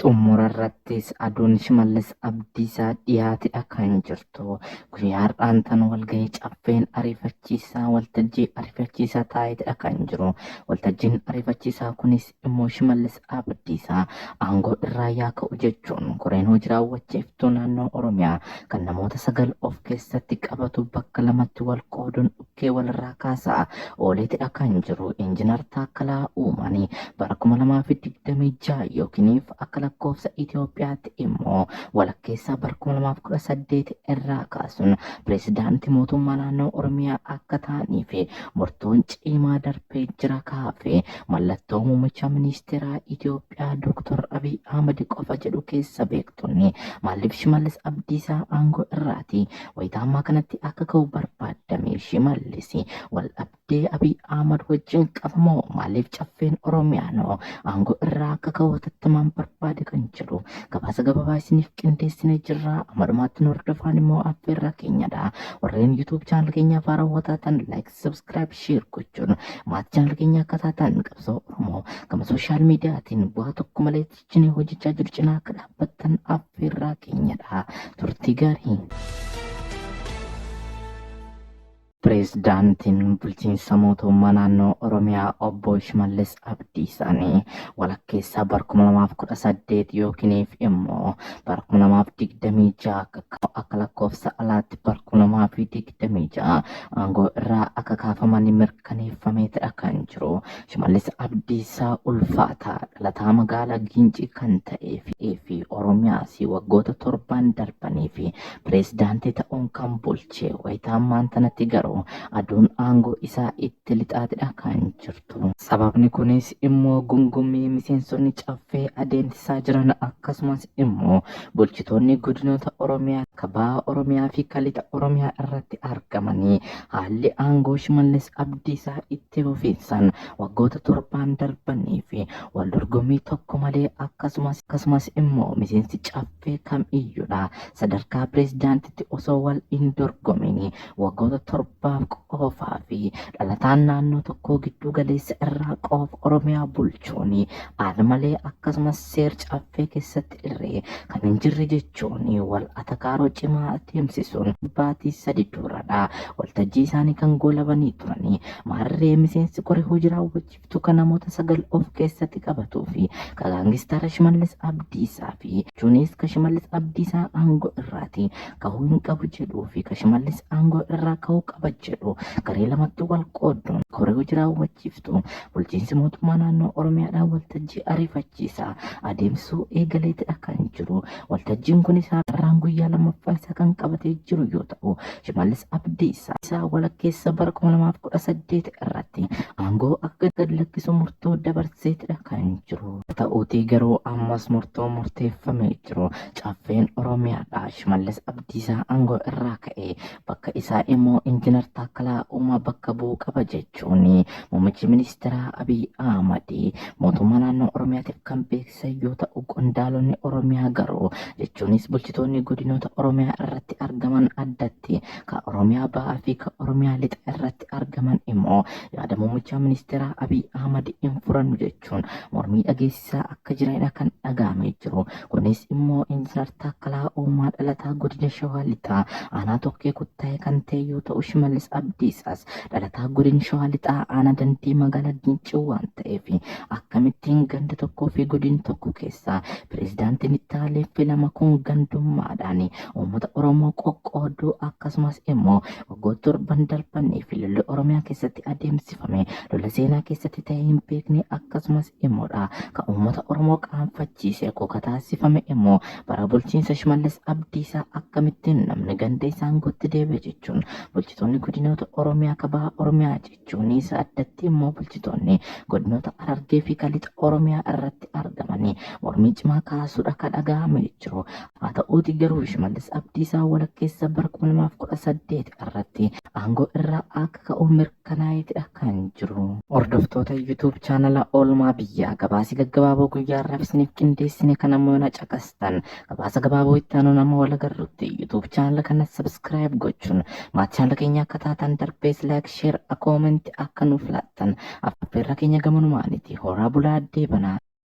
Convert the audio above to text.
xumurarrattis aduun Shimallis Abdiisaa dhiyaatedha kan jirtu. Guyyaadhaan tan walgahii caffeen ariifachiisaa waltajjii ariifachiisaa taa'edha kan jiru. Waltajjiin ariifachiisaa kunis immoo Shimallis Abdiisaa aangoo irraa yaa ka'u jechuun koreen hojii raawwachiiftuu naannoo Oromiyaa kan namoota 9 of keessatti qabatu bakka lamatti wal qooduun dhukkee walirraa kaasaa ooleetidha kan jiru. Injiinar Taakkalaa Uumanii bara 2026 yookiiniif akka lakkoofsa Itoophiyaatti immoo walakkeessaa bara 2018 irraa kaasuun pireezidaantii mootummaa naannoo Oromiyaa akka ta'anii fi murtoon cimaa darbee jira kaafee mallattoo muummicha ministeeraa Itoophiyaa Dr. Abiy Ahmed qofa jedhu keessa beektonni maaliif Shimallis Abdiisaa aangoo irraati wayitaa ammaa kanatti akka ka'u barbaadame Shimallis wal dhabdee Abiy Ahmed wajjin qabamoo maaliif caffeen Oromiyaanoo aangoo irraa akka ka'u tattamaan barbaade kan jedhu gabaasa gabaabaa isiniif qindeessinee jirra. Amadumaatti nu hordofaan immoo affeerraa keenyadha. Warreen YouTube chaanal keenya haarawwataa ta'an like, subscribe, share gochuun maatii chaanal keenya akka taatan qabsoo Oromoo gama sooshaal miidiyaatiin bu'aa tokko malee tichinee hojjechaa jiru cinaa akka dhaabbattan affeerraa keenyadha. Turtii gaarii. Pireezidaantiin bulchiinsa mootummaa naannoo Oromiyaa obbo Shimallis Abdiisaanii walakkeessaa bara 2018 yookiiniif immoo bara 2026 akka lakkoofsa alaatti bara 2026 aangoo irraa akka kaafaman mirkaneeffameetidha kan jiru. Shimallis Abdiisaa ulfaataa dhalataa magaalaa Gincii kan ta'ee fi Oromiyaas waggoota 7 darbanii fi pireezidaantii ta'uun kan bulchee wayitaa ammaan tanatti garuu aduun aangoo isaa itti lixaatidha kan jirtu. Sababni kunis immoo gungummii miseensonni caffee adeemsisaa jiran akkasumas immoo bulchitoonni godinoota Oromiyaa kabaa Oromiyaa fi kalixa Oromiyaa irratti argamanii haalli aangoo Shimallis Abdiisaa itti fufiinsan waggoota 7 darbanii fi wal dorgommii tokko malee akkasumas immoo miseensi caffee kam iyyuudha sadarkaa pireezidaantitti osoo wal hin dorgomin waggoota 7 qofaa fi dhalataan naannoo tokkoo giddu galeessa irraa qofa Oromiyaa bulchuun haala malee akkasumas seer caffee keessatti illee kan hin jirre jechuun wal atakaaroo cimaa adeemsisuun baatii 3 duradha. Waltajjii isaanii kan goolabanii turanii maarree miseensi koree hojii raawwachiiftuu kan namoota 9 of keessatti qabatuu fi gaangistaara Shimallis Abdiisaa fi jechuunis ka Shimallis Abdiisaa aangoo irraati ka'uu hin qabu jedhuu fi ka Shimallis aangoo irraa ka'uu qaba jedhu garee lamatti wal qooduun koree hojii raawwachiiftuu bulchiinsi mootummaa naannoo Oromiyaadhaan waltajjii ariifachiisaa adeemsisuu eegaleetidha kan jiru. Waltajjiin kun isaarraan guyyaa lammaffaa isaa kan qabatee jiru yoo ta'u Shimallis Abdiisaa walakkeessa bara 2018 irratti aangoo akka gad lakkisu murtoo dabarseetidha kan jiru. Ta'uutii garuu ammas murtoo murteeffamee jiru caffeen Oromiyaadha Shimallis Abdiisaa aangoo irraa ka'ee bakka isaa immoo Injiinar Taakkalaa Uumaa bakka bu'uu qaba jechuun muummichi ministeeraa Abiy Ahmed mootummaa naannoo Oromiyaatiif kan beeksisan yoo ta'u qondaalonni Oromiyaa garuu jechuunis bulchitoonni godinoota Oromiyaa irratti argaman addatti ka Oromiyaa ba'aa fi ka Oromiyaa lixa irratti argaman immoo yaada muummicha ministeeraa Abiy Ahmed hin furannu jechuun mormii dhageessisaa akka jiranidha kan dhagahamee jiru. Kunis immoo Injiinar Taakkalaa Uumaa dhalataa godina Shawaa Lixaa aanaa tokkee kuttaa'e kan ta'e yoo ta'u Shimallis Abdiisaas dhalataa godina Shawaa Lixaa aanaa Dandii magaalaa Gincii waan ta'eef akkamittiin ganda tokkoo fi godina tokko keessaa pireezidaantiin itti aanee filama kun gandummaadhaan uummata Oromoo qoqqooduu akkasumas immoo waggoota 7 darbanii fi lolli Oromiyaa keessatti adeemsifame lola seenaa keessatti ta'ee hin beekne akkasumas immoodha kan uummata Oromoo qaanfachiisee akka taasifame immoo bara bulchiinsa Shimallis Abdiisaa akkamittiin namni ganda isaan gotti deebi'e jechuun bulchitoonni godinoota Oromiyaa kabaa Oromiyaa jechuunis addatti immoo bulchitoonni godinoota Harargee fi kalixa Oromiyaa irratti argamanii mormii cimaa kaasuudha kan dhagahamee jiru. Haa ta'uutii garuu Shimallis Abdiisaa walakkeessa bara 2018 irratti aangoo irraa akka ka'u mirkanaa'eetidha kan jiru. Hordoftoota YouTube chaanala Oolmaa Biyyaa gabaasii gaggabaaboo guyyaa irraa isiniif qindeessine kan ammoo na caqastan gabaasa gabaaboo itti aanu nama wal agarrutti YouTube chaanala kana subscribe gochuun maatii chaanala keenya akka taatan darbees like, share, comment akka nuuf laattan affeerra keenya gamanumaaniti horaa bulaa deebanaa.